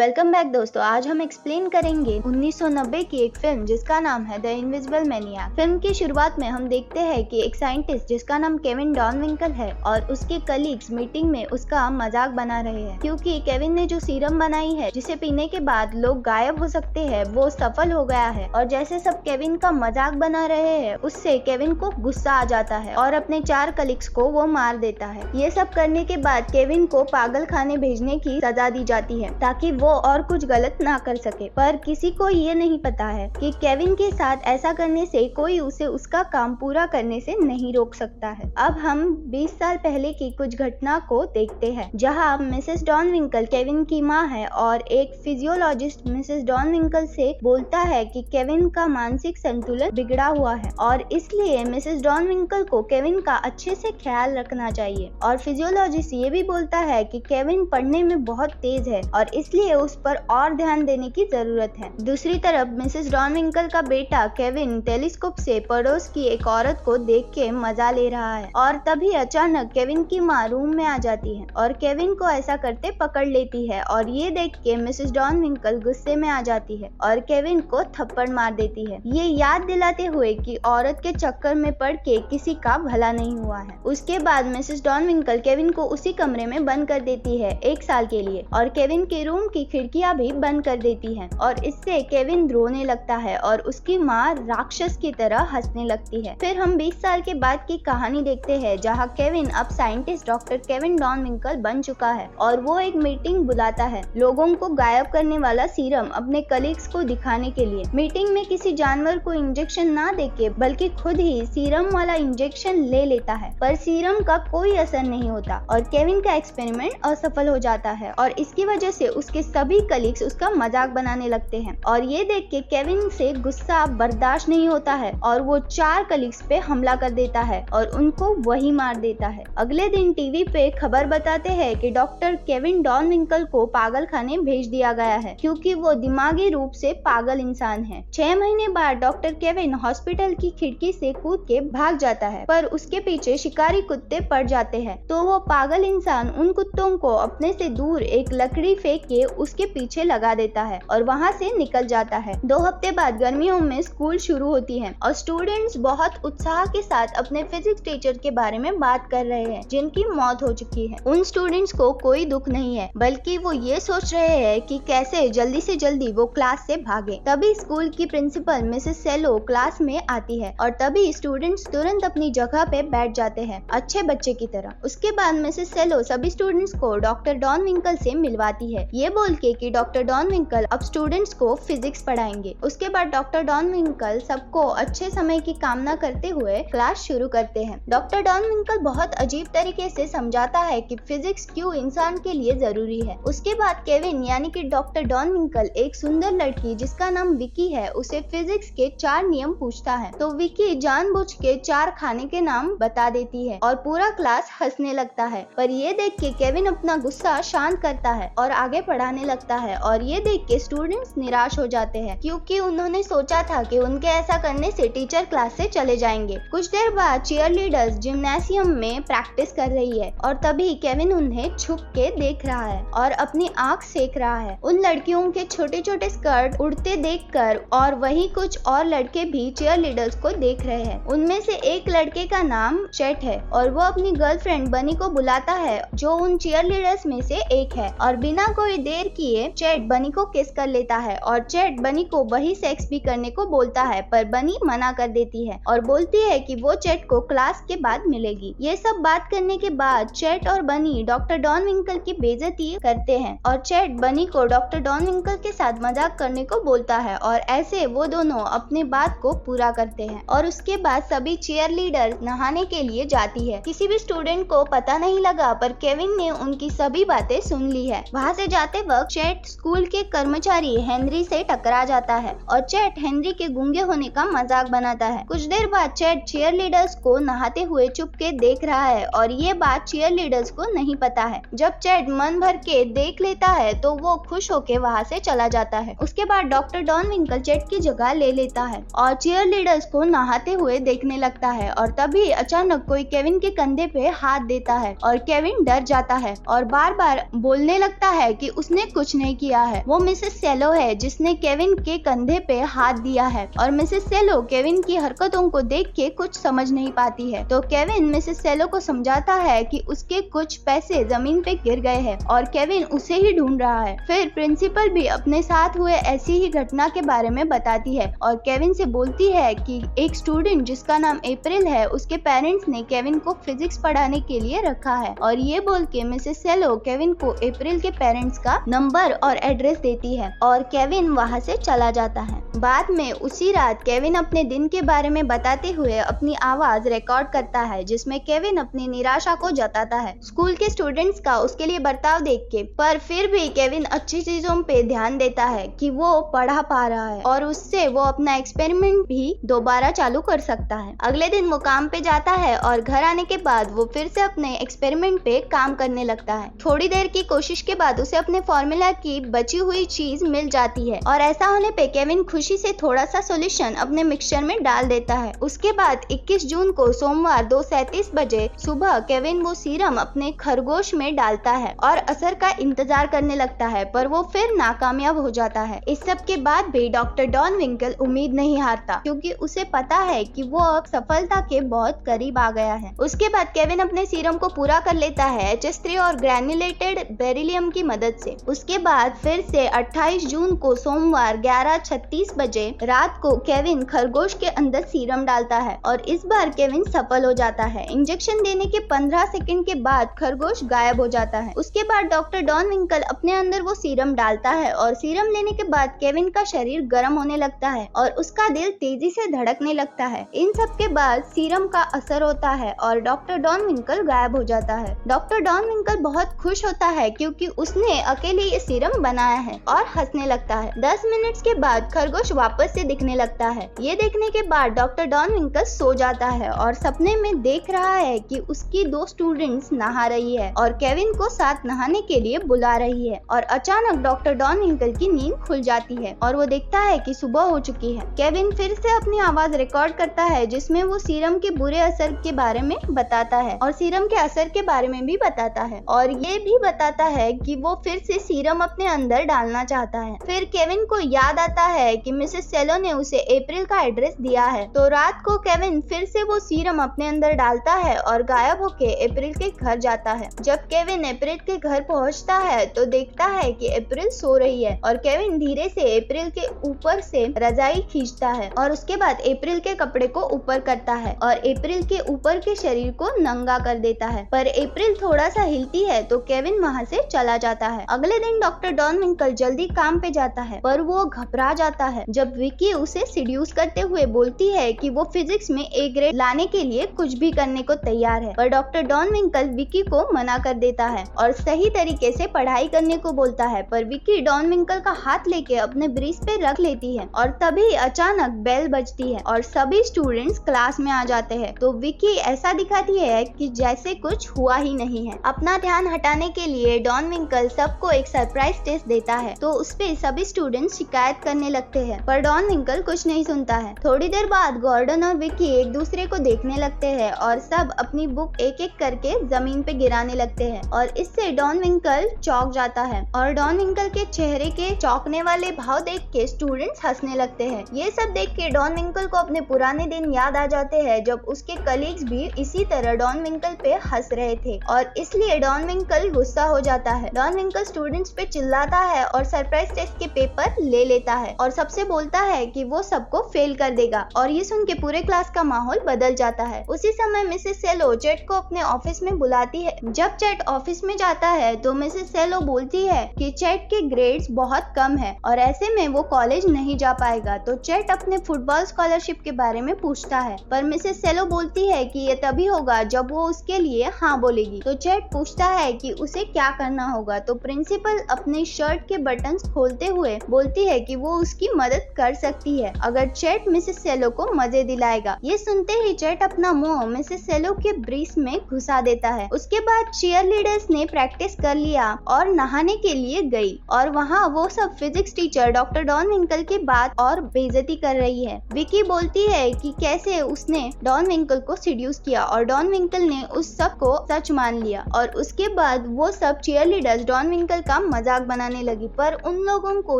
Welcome back दोस्तों। आज हम एक्सप्लेन करेंगे 1990 की एक फिल्म जिसका नाम है द इनविजिबल मैनियाक। फिल्म की शुरुआत में हम देखते हैं कि एक साइंटिस्ट जिसका नाम केविन डॉनविंकल है और उसके कलीग्स मीटिंग में उसका मजाक बना रहे हैं क्योंकि केविन ने जो सीरम बनाई है जिसे पीने के बाद लोग गायब हो सकते हैं वो सफल हो गया है। और जैसे सब केविन का मजाक बना रहे हैं उससे केविन को गुस्सा आ जाता है और अपने 4 कलीग्स को वो मार देता है। ये सब करने के बाद केविन को पागल खाने भेजने की सजा दी जाती है ताकि वो और कुछ गलत ना कर सके। पर किसी को ये नहीं पता है कि केविन के साथ ऐसा करने से कोई उसे उसका काम पूरा करने से नहीं रोक सकता है। अब हम 20 साल पहले की कुछ घटना को देखते हैं जहां मिसेस डॉनविंकल केविन की माँ है और एक फिजियोलॉजिस्ट मिसेस डॉनविंकल से बोलता है कि केविन का मानसिक संतुलन बिगड़ा हुआ है और इसलिए मिसेस डॉनविंकल को केविन का अच्छे से ख्याल रखना चाहिए। और फिजियोलॉजिस्ट ये भी बोलता है कि केविन पढ़ने में बहुत तेज है और इसलिए उस पर और ध्यान देने की जरूरत है। दूसरी तरफ मिसेस डॉनविंकल का बेटा केविन टेलीस्कोप से पड़ोस की एक औरत को देख के मजा ले रहा है और तभी अचानक केविन की माँ रूम में आ जाती है और केविन को ऐसा करते पकड़ लेती है और ये देख के मिसेस डॉनविंकल गुस्से में आ जाती है और केविन को थप्पड़ मार देती है, ये याद दिलाते हुए कि औरत के चक्कर में पड़ के किसी का भला नहीं हुआ है। उसके बाद मिसेस डॉनविंकल केविन को उसी कमरे में बंद कर देती है 1 साल के लिए और केविन के रूम की खिड़कियां भी बंद कर देती हैं और इससे केविन रोने लगता है और उसकी माँ राक्षस की तरह हंसने लगती है। फिर हम 20 साल के बाद की कहानी देखते हैं जहां केविन अब साइंटिस्ट डॉक्टर केविन डॉनविंकल बन चुका है और वो एक मीटिंग बुलाता है लोगों को गायब करने वाला सीरम अपने कलीग्स को दिखाने के लिए। मीटिंग में किसी जानवर को इंजेक्शन ना देके बल्कि खुद ही सीरम वाला इंजेक्शन ले लेता है पर सीरम का कोई असर नहीं होता और केविन का एक्सपेरिमेंट असफल हो जाता है और इसकी वजह से उसके सभी कलीग्स उसका मजाक बनाने लगते हैं और ये देख के केविन से गुस्सा बर्दाश्त नहीं होता है और वो 4 कलीग्स पे हमला कर देता है और उनको वही मार देता है। अगले दिन टीवी पे खबर बताते हैं कि डॉक्टर केविन डॉनविंकल को पागल खाने भेज दिया गया है क्योंकि वो दिमागी रूप से पागल इंसान है। 6 महीने बाद डॉक्टर केविन हॉस्पिटल की खिड़की से कूद के भाग जाता है पर उसके पीछे शिकारी कुत्ते पड़ जाते हैं तो वो पागल इंसान उन कुत्तों को अपने से दूर एक लकड़ी फेंक के उसके पीछे लगा देता है और वहाँ से निकल जाता है। 2 हफ्ते बाद गर्मियों में स्कूल शुरू होती है और स्टूडेंट्स बहुत उत्साह के साथ अपने फिजिक्स टीचर के बारे में बात कर रहे हैं जिनकी मौत हो चुकी है। उन स्टूडेंट्स को कोई दुख नहीं है बल्कि वो ये सोच रहे हैं कि कैसे जल्दी से जल्दी वो क्लास से भागे। तभी स्कूल की प्रिंसिपल मिसेस सेलो क्लास में आती है और तभी स्टूडेंट्स तुरंत अपनी जगह पे बैठ जाते हैं अच्छे बच्चे की तरह। उसके बाद मिसेस सेलो सभी स्टूडेंट्स को डॉक्टर डॉनविंकल से मिलवाती है ये बोल के कि डॉक्टर डॉनविंकल अब स्टूडेंट्स को फिजिक्स पढ़ाएंगे। उसके बाद डॉक्टर डॉनविंकल सबको अच्छे समय की कामना करते हुए क्लास शुरू करते हैं। डॉक्टर डॉनविंकल बहुत अजीब तरीके से समझाता है कि फिजिक्स क्यों इंसान के लिए जरूरी है। उसके बाद केविन यानी कि डॉक्टर डॉनविंकल एक सुंदर लड़की जिसका नाम विकी है उसे फिजिक्स के 4 नियम पूछता है तो विकी जानबूझ के 4 खाने के नाम बता देती है और पूरा क्लास हंसने लगता है। पर ये देख के केविन अपना गुस्सा शांत करता है और आगे पढ़ाने लगता है और ये देख के स्टूडेंट्स निराश हो जाते हैं क्योंकि उन्होंने सोचा था कि उनके ऐसा करने से टीचर क्लास से चले जाएंगे। कुछ देर बाद चीयर लीडर्स जिम्नासियम में प्रैक्टिस कर रही है और तभी केविन उन्हें छुप के देख रहा है और अपनी आंख सेक रहा है। उन लड़कियों के छोटे छोटे स्कर्ट उड़ते देखकर और वही कुछ और लड़के भी चीयर लीडर्स को देख रहे हैं। उनमें से एक लड़के का नाम चेट है और वो अपनी गर्लफ्रेंड बनी को बुलाता है जो उन चीयर लीडर्स में से एक है और बिना कोई देर किए चेट बनी को किस कर लेता है और चेट बनी को वही सेक्स भी करने को बोलता है पर बनी मना कर देती है और बोलती है कि वो चेट को क्लास के बाद मिलेगी। ये सब बात करने के बाद चेट और बनी डॉक्टर डॉनविंकल की बेइज्जती करते हैं और चेट बनी को डॉक्टर डॉनविंकल के साथ मजाक करने को बोलता है और ऐसे वो दोनों अपने बात को पूरा करते हैं। और उसके बाद सभी चीयर लीडर नहाने के लिए जाती है। किसी भी स्टूडेंट को पता नहीं लगा पर केविन ने उनकी सभी बातें सुन ली है। वहाँ से जाते वक्त चेट स्कूल के कर्मचारी हेनरी से टकरा जाता है और चेट हेनरी के गूंगे होने का मजाक बनाता है। कुछ देर बाद चेट चीयर लीडर्स को नहाते हुए चुप के देख रहा है और ये बात चीयर लीडर्स को नहीं पता है। जब चेट मन भर के देख लेता है तो वो खुश होके वहाँ से चला जाता है। उसके बाद डॉक्टर डॉनविंकल चेट की जगह ले लेता है और चीयर लीडर्स को नहाते हुए देखने लगता है और तभी अचानक कोई केविन के कंधे पे हाथ देता है और केविन डर जाता है और बार बार बोलने लगता है कि उसने कुछ नहीं किया है। वो मिसेस सेलो है जिसने केविन के कंधे पे हाथ दिया है और मिसेस सेलो केविन की हरकतों को देख के कुछ समझ नहीं पाती है। तो केविन मिसेस सेलो को समझाता है कि उसके कुछ पैसे जमीन पे गिर गए हैं और केविन उसे ही ढूंढ रहा है। फिर प्रिंसिपल भी अपने साथ हुए ऐसी ही घटना के बारे में बताती है और केविन से बोलती है कि एक स्टूडेंट जिसका नाम अप्रैल है, उसके पेरेंट्स ने केविन को फिजिक्स पढ़ाने के लिए रखा है। और ये बोल के मिसेस सेलो केविन को अप्रैल के पेरेंट्स का नंबर और एड्रेस देती है और केविन वहाँ से चला जाता है। बाद में उसी रात केविन अपने दिन के बारे में बताते हुए अपनी आवाज रिकॉर्ड करता है जिसमें केविन अपनी निराशा को जताता है स्कूल के स्टूडेंट्स का उसके लिए बर्ताव देख के। पर फिर भी केविन अच्छी चीजों पे ध्यान देता है कि वो पढ़ा पा रहा है और उससे वो अपना एक्सपेरिमेंट भी दोबारा चालू कर सकता है। अगले दिन वो काम पे जाता है और घर आने के बाद वो फिर से अपने एक्सपेरिमेंट पे काम करने लगता है। थोड़ी देर की कोशिश के बाद उसे अपने फॉर्मूला की बची हुई चीज मिल जाती है और ऐसा होने पे केविन खुशी से थोड़ा सा सॉल्यूशन अपने मिक्सचर में डाल देता है। उसके बाद 21 जून को सोमवार 2:37 बजे सुबह केविन वो सीरम अपने खरगोश में डालता है और असर का इंतजार करने लगता है, पर वो फिर नाकामयाब हो जाता है। इस सब के बाद भी डॉक्टर डॉन विंकल उम्मीद नहीं हारता क्योंकि उसे पता है कि वो अब सफलता के बहुत करीब आ गया है। उसके बाद केविन अपने सीरम को पूरा कर लेता है HS3 और ग्रैन्युलेटेड बेरिलियम की मदद से। उसके बाद फिर से 28 जून को सोमवार 11:36 बजे रात को केविन खरगोश के अंदर सीरम डालता है और इस बार केविन सफल हो जाता है। इंजेक्शन देने के 15 सेकंड के बाद खरगोश गायब हो जाता है। उसके बाद डॉक्टर डॉन विंकल अपने अंदर वो सीरम डालता है और सीरम लेने के बाद केविन का शरीर गर्म होने लगता है और उसका दिल तेजी से धड़कने लगता है। इन सब के बाद सीरम का असर होता है और डॉक्टर डॉन विंकल गायब हो जाता है। डॉक्टर डॉन विंकल बहुत खुश होता है क्योंकि उसने अकेले ये सीरम बनाया है और हंसने लगता है। 10 मिनट के बाद खरगोश वापस से दिखने लगता है। ये देखने के बाद डॉक्टर डॉन विंकल सो जाता है और सपने में देख रहा है कि उसकी 2 स्टूडेंट्स नहा रही है और केविन को साथ नहाने के लिए बुला रही है और अचानक डॉक्टर डॉन विंकल की नींद खुल जाती है और वो देखता है कि सुबह हो चुकी है। केविन फिर से अपनी आवाज रिकॉर्ड करता है जिसमें वो सीरम के बुरे असर के बारे में बताता है और सीरम के असर के बारे में भी बताता है और ये भी बताता है कि वो फिर से सीरम अपने अंदर डालना चाहता है। फिर केविन को याद आता है कि मिसेस सेलो ने उसे अप्रैल का एड्रेस दिया है, तो रात को केविन फिर से वो सीरम अपने अंदर डालता है और गायब होके अप्रैल के घर जाता है। जब केविन अप्रैल के घर पहुंचता है तो देखता है कि अप्रैल सो रही है और केविन धीरे से अप्रैल के ऊपर से रजाई खींचता है और उसके बाद अप्रैल के कपड़े को ऊपर करता है और अप्रैल के ऊपर के शरीर को नंगा कर देता है। पर अप्रैल थोड़ा सा हिलती है तो केविन वहाँ से चला जाता है। अगले दिन डॉक्टर डॉन विंकल जल्दी काम पे जाता है पर वो घबरा जाता है जब विकी उसे सीड्यूस करते हुए बोलती है कि वो फिजिक्स में A ग्रेड लाने के लिए कुछ भी करने को तैयार है। पर डॉक्टर डॉन विंकल विकी को मना कर देता है और सही तरीके से पढ़ाई करने को बोलता है, पर विकी डॉन विंकल का हाथ लेके अपने ब्रीस पे रख लेती है और तभी अचानक बेल बजती है और सभी स्टूडेंट्स क्लास में आ जाते हैं। तो विकी ऐसा दिखाती है कि जैसे कुछ हुआ ही नहीं है। अपना ध्यान हटाने के लिए डॉन विंकल सबको एक सरप्राइज टेस्ट देता है तो उस पे सभी स्टूडेंट्स शिकायत करने लगते हैं, पर डॉन विंकल कुछ नहीं सुनता है। थोड़ी देर बाद गॉर्डन और विकी एक दूसरे को देखने लगते हैं और सब अपनी बुक एक एक करके जमीन पे गिराने लगते हैं और इससे डॉन विंकल चौंक जाता है और डॉन विंकल के चेहरे के चौंकने वाले भाव देख के स्टूडेंट्स हंसने लगते हैं। ये सब देख के डॉन विंकल को अपने पुराने दिन याद आ जाते हैं जब उसके कलीग्स भी इसी तरह डॉन विंकल पे हंस रहे थे और इसलिए डॉन विंकल गुस्सा हो जाता है। डॉन विंकल स्टूडेंट्स पे चिल्लाता है और सरप्राइज टेस्ट के पेपर ले लेता है और सबसे बोलता है कि वो सबको फेल कर देगा और ये सुन के पूरे क्लास का माहौल बदल जाता है। उसी समय मिसेस सेलो चैट को अपने ऑफिस में बुलाती है। जब चैट ऑफिस में जाता है तो मिसेस सेलो बोलती है कि चैट के ग्रेड्स बहुत कम है और ऐसे में वो कॉलेज नहीं जा पाएगा। तो चैट अपने फुटबॉल स्कॉलरशिप के बारे में पूछता है, पर मिसेस सेलो बोलती है कि ये तभी होगा जब वो उसके लिए हाँ बोलेगी। तो चैट पूछता है कि उसे क्या करना होगा, तो प्रिंसिपल अपने शर्ट के बटन्स खोलते हुए बोलती है कि वो उसकी मदद कर सकती है अगर चैट मिसेस सेलो को मजे दिलाएगा। ये सुनते ही चैट अपना मुंह मिसेस सेलो के ब्रीस में घुसा देता है। उसके बाद चीयर लीडर्स ने प्रैक्टिस कर लिया और नहाने के लिए गई और वहाँ वो सब फिजिक्स टीचर डॉक्टर डॉन विंकल की बात और बेइज्जती कर रही है। विकी बोलती है कि कैसे उसने डॉन विंकल को सीड्यूस किया और डॉन विंकल ने उस सब को सच मान लिया और उसके बाद वो सब चीयर लीडर्स डॉन विंकल का मजाक बनाने लगी, पर उन लोगों को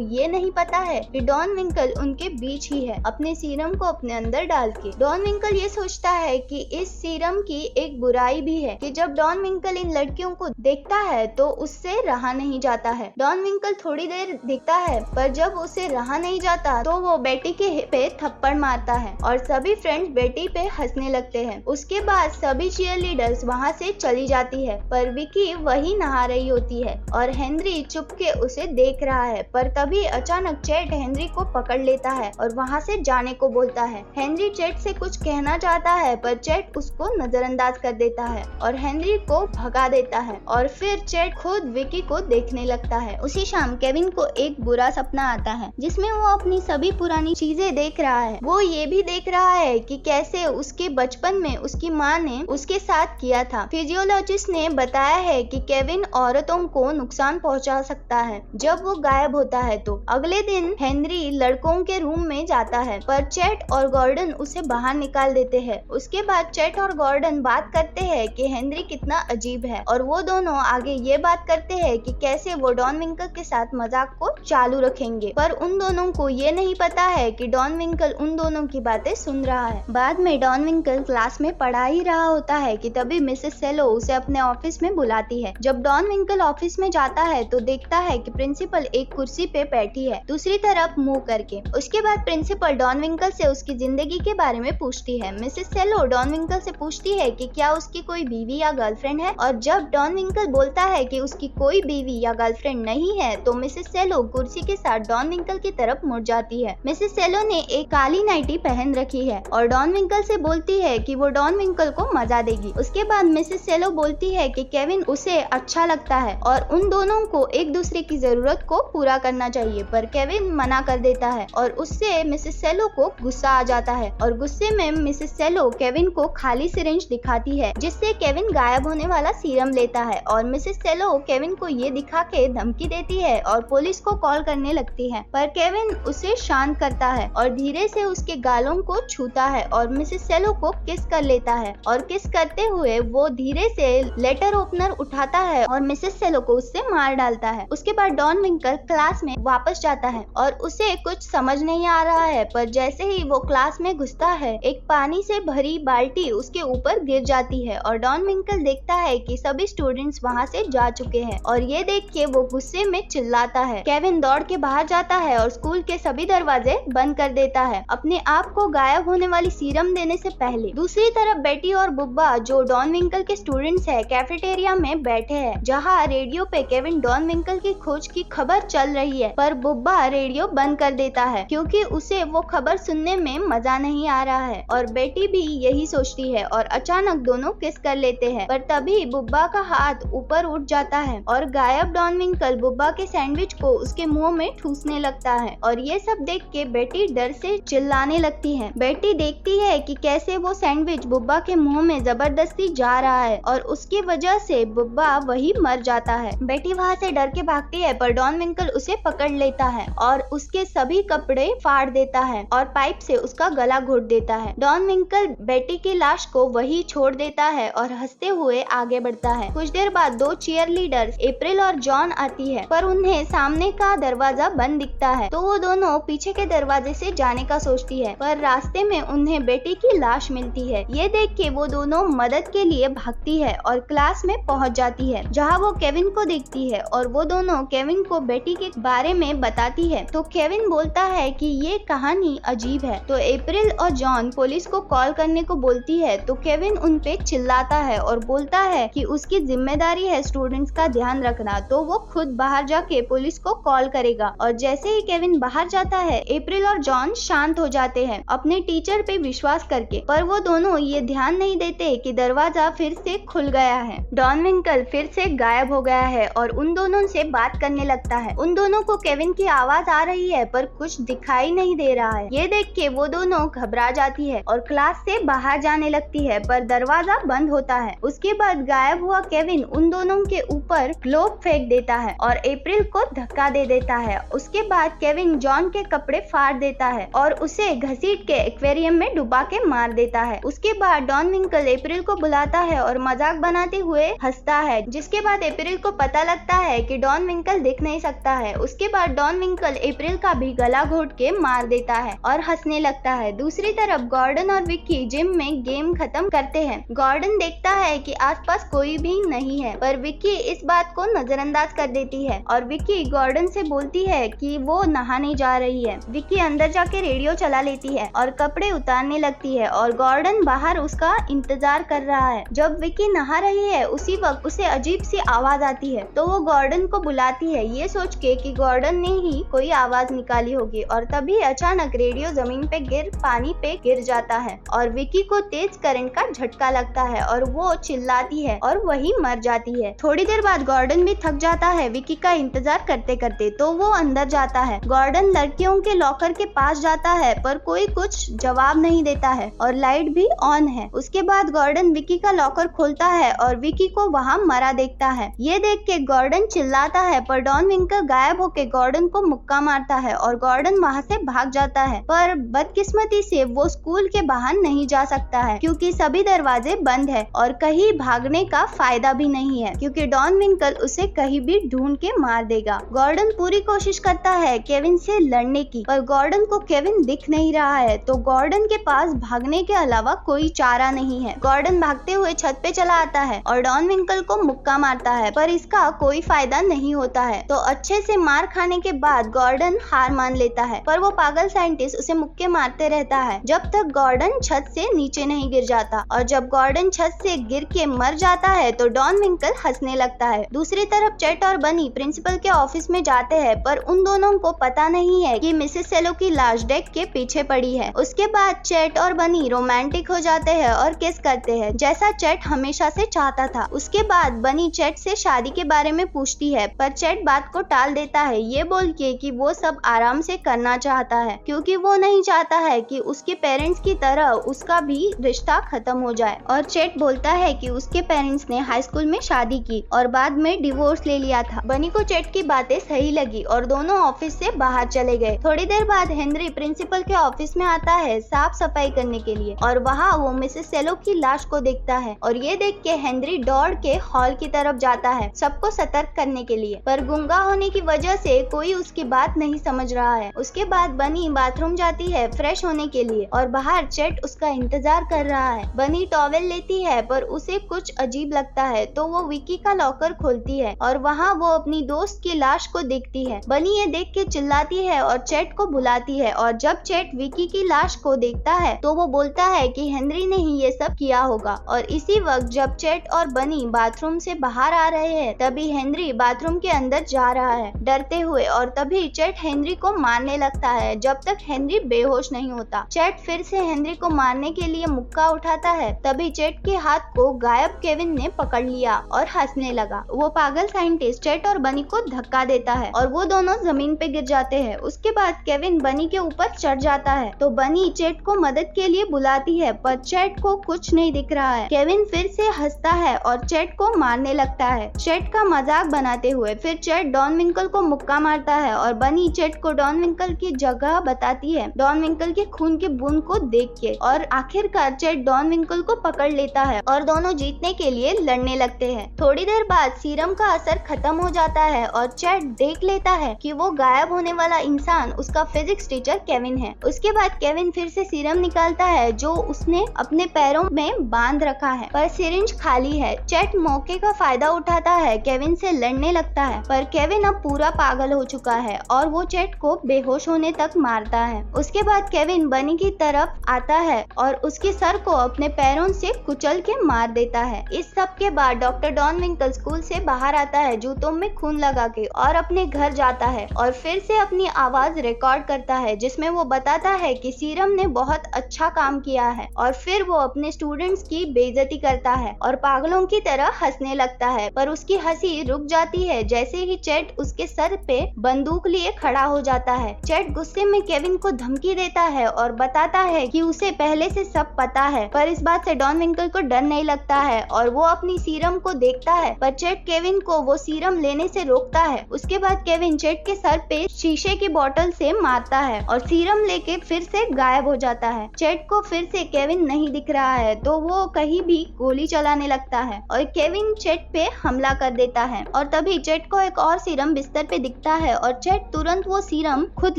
ये नहीं पता है कि डॉन विंकल उनके बीच ही है, अपने सीरम को अपने अंदर डाल के। डॉन विंकल ये सोचता है कि इस सीरम की एक बुराई भी है कि जब डॉन विंकल इन लड़कियों को देखता है तो उससे रहा नहीं जाता है। डॉन विंकल थोड़ी देर देखता है, पर जब उसे रहा नहीं जाता तो वो बेटी के पे थप्पड़ मारता है और सभी फ्रेंड्स बेटी पे हंसने लगते हैं। उसके बाद सभी चीयरलीडर्स वहाँ से चली जाती है, पर विकी वही नहा रही होती है और हेनरी चुपके उसे देख रहा है। पर तभी अचानक चैट हेनरी को पकड़ लेता है और वहाँ से जाने को बोलता है। हेनरी चैट से कुछ कहना चाहता है, पर चैट उसको नजरअंदाज कर देता है और हेनरी को भगा देता है और फिर चैट खुद विकी को देखने लगता है। उसी शाम केविन को एक बुरा सपना आता है जिसमें वो अपनी सभी पुरानी चीजें देख रहा है। वो ये भी देख रहा है कि कैसे उसके बचपन में उसकी माँ ने उसके साथ किया था। फिजियोलॉजिस्ट ने बताया है कि केविन औरतों को नुकसान पहुंचा सकता है जब वो गायब होता है। तो अगले दिन हेनरी लड़कों के रूम में जाता है, पर चैट और गॉर्डन उसे बाहर निकाल देते हैं। उसके बाद चैट और गॉर्डन बात करते हैं कि हेनरी कितना अजीब है और वो दोनों आगे ये बात करते हैं कि कैसे वो डॉन विंकल के साथ मजाक को चालू रखेंगे। पर उन दोनों को ये नहीं पता है कि डॉन विंकल उन दोनों की बातें सुन रहा है। बाद में डॉन विंकल क्लास में पढ़ा ही रहा होता है कि तभी मिसेस सेलो उसे अपने ऑफिस में बुलाती है। जब डॉन विंकल ऑफिस में जाता है तो देखता है कि प्रिंसिपल एक कुर्सी पे बैठी है, दूसरी तरफ मुंह करके। उसके बाद प्रिंसिपल डॉन विंकल से उसकी जिंदगी के बारे में पूछती है। मिसेस सेलो डॉन विंकल से पूछती है कि क्या उसकी कोई बीवी या गर्लफ्रेंड है, और जब डॉन विंकल बोलता है कि उसकी कोई बीवी या गर्लफ्रेंड नहीं है तो मिसेस सेलो कुर्सी के साथ डॉन विंकल की तरफ मुड़ जाती है। मिसेस सेलो ने एक काली नाइटी पहन रखी है और डॉन विंकल से बोलती है कि वो डॉन विंकल को मजा देगी। उसके बाद मिसेस सेलो बोलती है कि केविन उसे अच्छा लगता है और उन दोनों को एक दूसरे की जरूरत को पूरा करना चाहिए, पर केविन मना कर देता है और उससे मिसेस सेलो को गुस्सा आ जाता है और गुस्से में मिसेस सेलो केविन को खाली सिरिंज दिखाती है जिससे केविन गायब होने वाला सीरम लेता है और मिसेस सेलो केविन को ये दिखा के धमकी देती है और पुलिस को कॉल करने लगती है। पर केविन उसे शांत करता है और धीरे से उसके गालों को छूता है और मिसेस सेलो को किस कर लेता है और किस करते हुए वो धीरे से लेटर ओपनर उठाता है और मिसेस सेलो को उससे मार डालता है। उसके बाद डॉन विंकल क्लास में वापस जाता है और उसे कुछ समझ नहीं आ रहा है, पर जैसे ही वो क्लास में घुसता है एक पानी से भरी बाल्टी उसके ऊपर गिर जाती है और डॉन विंकल देखता है कि सभी स्टूडेंट्स वहाँ से जा चुके हैं और ये देख के वो गुस्से में चिल्लाता है। केविन दौड़ के बाहर जाता है और स्कूल के सभी दरवाजे बंद कर देता है अपने आप को गायब होने वाली सीरम देने से पहले। दूसरी तरफ बेटी और बुब्बा जो डॉन विंकल के स्टूडेंट्स है कैफेटेरिया में बैठे हैं जहाँ रेडियो पे केविन डॉन विंकल की खोज की खबर चल रही है, पर बुब्बा रेडियो बंद कर देता है क्योंकि उसे वो खबर सुनने में मजा नहीं आ रहा है और बेटी भी यही सोचती है और अचानक दोनों किस कर लेते हैं। पर तभी बुब्बा का हाथ ऊपर उठ जाता है और गायब डॉन विंकल बुब्बा के सैंडविच को उसके मुंह में ठूसने लगता है और ये सब देख के बेटी डर से चिल्लाने लगती है। बेटी देखती है कि कैसे वो सैंडविच बुब्बा के मुंह में जबरदस्ती जा रहा है और उसकी वजह से बुब्बा वही मर जाता है। बेटी वहाँ से डर के भागती है, पर डॉन विंकल उसे पकड़ लेता है और उसके सभी कपड़े फाड़ देता है और पाइप से उसका गला घोट देता है। डॉन विंकल बेटी की लाश को वही छोड़ देता है और हंसते हुए आगे बढ़ता है। कुछ देर बाद दो चीयर लीडर्स अप्रैल और जॉन आती है, पर उन्हें सामने का दरवाजा बंद दिखता है तो वो दोनों पीछे के दरवाजे से जाने का सोचती है, पर रास्ते में उन्हें बेटी की लाश मिलती है। ये देख के वो दोनों मदद के लिए भागती है और क्लास में पहुंच जाती है जहाँ वो केविन को देखती है और वो दोनों केविन को बेटी के बारे में बताती है। तो केविन बोलता है कि ये कहानी अजीब है। तो अप्रैल और जॉन पुलिस को कॉल करने को बोलती है तो केविन उन पे चिल्लाता है और बोलता है कि उसकी जिम्मेदारी है स्टूडेंट्स का ध्यान रखना, तो वो खुद बाहर जाके पुलिस को कॉल करेगा। और जैसे ही केविन बाहर जाता है अप्रैल और जॉन शांत हो जाते हैं अपने टीचर पे विश्वास करके, पर वो दोनों ये ध्यान नहीं देते कि दरवाजा फिर से खुल गया है। डॉन विंकल फिर से गायब हो गया है और उन दोनों से बात करने लगता है। उन दोनों को केविन की आवाज आ रही है पर कुछ दिखाई नहीं दे रहा है। ये देख के वो दोनों घबरा जाती है और क्लास से बाहर जाने लगती है, पर दरवाजा बंद होता है। उसके बाद गायब हुआ केविन उन दोनों के ऊपर ग्लोब फेंक देता है और अप्रैल को धक्का दे देता है। उसके बाद केविन जॉन के कपड़े फाड़ देता है और उसे घसीट के एक्वेरियम में डुबा के मार देता है। उसके बाद डॉन विंकल अप्रैल को बुलाता है और मजाक बनाते हुए हंसता है, जिसके बाद अप्रैल को पता लगता है कि डॉन विंकल दिख नहीं सकता है। उसके बाद डॉन विंकल अप्रैल का भी गला घोट के मार देता है और हंसने लगता है। दूसरी तरफ गॉर्डन और विक्की जिम में गेम खत्म करते हैं। गॉर्डन देखता है कि आसपास कोई भी नहीं है, पर विक्की इस बात को नजरअंदाज कर देती है और विक्की गॉर्डन से बोलती है कि वो नहाने जा रही है। विक्की अंदर जाके रेडियो चला लेती है और कपड़े उतारने लगती है और गॉर्डन बाहर उसका इंतजार कर रहा है। जब विक्की नहा रही है उसी वक्त उसे अजीब सी आवाज आती है, तो वो गॉर्डन को बुलाती है ये सोच के कि गॉर्डन ने ही कोई आवाज निकाली होगी। और तभी अचानक रेडियो जमीन पे पानी पे गिर जाता है और विक्की को तेज करंट का झटका लगता है और वो चिल्लाती है और वही मर जाती है। थोड़ी देर बाद गॉर्डन भी थक जाता है विक्की का इंतजार करते करते, तो वो अंदर जाता है। गॉर्डन लड़कियों के लॉकर के पास जाता है पर कोई कुछ जवाब नहीं देता है और लाइट भी ऑन है। उसके बाद गॉर्डन विक्की का लॉकर खोलता है और विक्की को वहाँ मरा देखता है। ये देख के गॉर्डन चिल्लाता है पर डॉन विंकल गायब होके गॉर्डन को मुक्का मारता है और गॉर्डन वहाँ से भाग जाता है। पर बदकिस्मती से वो स्कूल के बाहर नहीं जा सकता है क्योंकि सभी दरवाजे बंद है और कहीं भागने का फायदा भी नहीं है क्योंकि डॉन विंकल उसे कहीं भी ढूंढ के मार देगा। गॉर्डन पूरी कोशिश करता है केविन से लड़ने की, पर गॉर्डन को केविन दिख नहीं रहा है, तो गॉर्डन के पास भागने के अलावा कोई चारा नहीं है। गॉर्डन भागते हुए छत पे चला आता है और डॉन विंकल को मुक्का मारता है, पर इसका कोई फायदा नहीं होता है। तो अच्छे से मार खाने के बाद गॉर्डन हार मान लेता है, पर वो पागल साइंटिस्ट उसे मुक्के मारते रहता है जब तक गॉर्डन छत से नीचे नहीं गिर जाता। और जब गॉर्डन छत से गिर के मर जाता है तो डॉन विंकल हंसने लगता है। दूसरी तरफ चेट और बनी प्रिंसिपल के ऑफिस में जाते हैं, पर उन दोनों को पता नहीं है कि मिसेस सेलो की लाश डेस्क के पीछे पड़ी है। उसके बाद चेट और बनी रोमांटिक हो जाते हैं और किस करते हैं, जैसा चेट हमेशा से चाहता था। उसके बाद बनी चेट से शादी के बारे में पूछती है, पर चेट बात को टाल देता है ये बोल के कि वो सब आराम से करना चाहता है क्योंकि वो नहीं चाहता है कि उसके पेरेंट्स की तरह उसका भी रिश्ता खत्म हो जाए। और चेट बोलता है कि उसके पेरेंट्स ने हाई स्कूल में शादी की और बाद में डिवोर्स ले लिया था। बनी को चेट की बातें सही लगी और दोनों ऑफिस से बाहर चले गए। थोड़ी देर बाद हेनरी प्रिंसिपल के ऑफिस में आता है साफ सफाई करने के लिए और वहाँ वो मिसेस सेलो की लाश को देखता है और ये देख के हेनरी दौड़ के हॉल की तरफ जाता है सबको सतर्क करने के लिए, पर गूंगा होने की वजह से कोई उसकी बात नहीं समझ रहा है। उसके बाद बनी बाथरूम जाती है फ्रेश होने के लिए और बाहर चेट उसका इंतजार कर रहा है। बनी टॉवेल लेती है पर उसे कुछ अजीब लगता है, तो वो विक्की का लॉकर खोलती है और वहाँ वो अपनी दोस्त की लाश को देखती है। बनी ये देख के चिल्लाती है और चेट को बुलाती है और जब चेट विक्की की लाश को देखता है तो वो बोलता है कि हेनरी ने ही ये सब किया होगा। और इसी वक्त जब चेट और बनी बाथरूम से बाहर आ रहे हैं तभी हेनरी बाथरूम के अंदर जा रहा है डरते हुए और तभी चेट हेनरी को मारने लगता है जब तक हेनरी बेहोश नहीं होता। चेट फिर से हेनरी को मारने के लिए मुक्का उठाता है, तभी चेट के हाथ को गायब केविन ने पकड़ लिया और हंसने लगा। वो पागल साइंटिस्ट चेट और बनी को धक्का देता है और वो दोनों जमीन पे गिर जाते हैं। उसके बाद केविन बनी के ऊपर चढ़ जाता है तो बनी चेट को मदद के लिए बुलाती है, पर चेट को कुछ नहीं दिख रहा है। केविन फिर से हंसता है और चेट को मारने लगता है चेट का मजाक बनाते हुए। फिर चेट डॉन विंकल को मुक्का मारता है और बनी चेट को डॉन विंकल की जगह बताती है डॉन विंकल के खून के बूंद को देख के, और आखिरकार चेट डॉन विंकल को पकड़ लेता है और दोनों जीतने के लिए लड़ने लगते हैं। थोड़ी देर बाद सीरम का असर खत्म हो जाता है और चेट देख लेता है कि वो गायब होने वाला इंसान उसका फिजिक्स टीचर केविन है। उसके बाद केविन फिर से सीरम निकालता है जो उसने अपने पैरों में बांध रखा है, पर सिरिंज खाली है। चेट मौके का फायदा उठाता है केविन से लड़ने लगता है, पर केविन अब पूरा पागल हो चुका है और वो चेट को बेहोश होने तक मारता है। उसके बाद केविन बनी की तरफ आता है और उसके सर को अपने पैरों से कुचल के मार देता है। इस सब के बाद डॉक्टर डॉन विंकल स्कूल से बाहर आता है जूतों में खून लगा के और अपने घर जाता है और फिर से अपनी आवाज रिकॉर्ड करता है जिसमें वो बताता है कि सीरम ने बहुत अच्छा काम किया है, और फिर वो अपने स्टूडेंट्स की बेइज्जती करता है और पागलों की तरह हंसने लगता है। पर उसकी हंसी रुक जाती है जैसे ही चेट उसके सर पे बंदूक लिए खड़ा हो जाता है। चेट गुस्से में केविन को धमकी देता है और बताता है कि उसे पहले से सब पता है, पर इस बात से डॉन विंकल को डर नहीं लगता है और वो अपनी सीरम को देखता है, पर चेट केविन को वो सीरम लेने से रोकता है। उसके बाद केविन चेट के सर पे शीशे की बोतल से मारता है और सीरम लेके फिर से गायब हो जाता है। चेट को फिर से केविन नहीं दिख रहा है तो वो कहीं भी गोली चलाने लगता है और केविन चेट पे हमला कर देता है। और तभी चेट को एक और सीरम बिस्तर पे दिखता है और चेट तुरंत वो सीरम खुद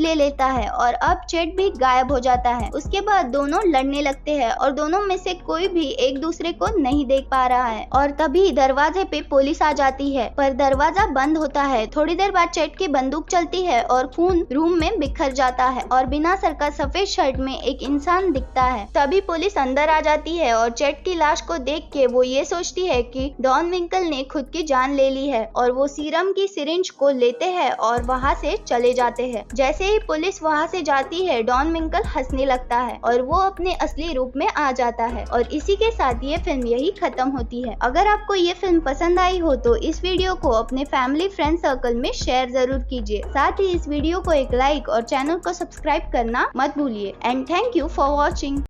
ले लेता है और अब चेट भी गायब हो जाता है। उसके बाद दोनों लड़ने लगते हैं और दोनों में से कोई भी एक दूसरे को नहीं देख पा रहा है और तभी दरवाजे पे पुलिस आ जाती है, पर दरवाजा बंद होता है। थोड़ी देर बाद चेट की बंदूक चलती है और खून रूम में बिखर जाता है और बिना सर का सफेद शर्ट में एक इंसान दिखता है। तभी पुलिस अंदर आ जाती है और चेट की लाश को देख के वो ये सोचती है कि डॉन विंकल ने खुद की जान ले ली है और वो सीरम की सिरिंज को लेते हैं और वहाँ से चले जाते हैं। जैसे ही पुलिस वहाँ से जाती है, डॉन विंकल हंसने लगता है और वो अपने असली रूप में आ जाता है और इसी के साथ ये फिल्म यही खत्म होती है। अगर आपको ये फिल्म पसंद आई हो तो इस वीडियो को अपने फैमिली फ्रेंड सर्कल में शेयर जरूर कीजिए। साथ ही इस वीडियो को एक लाइक और चैनल को सब्सक्राइब करना मत भूलिए। And thank you for watching.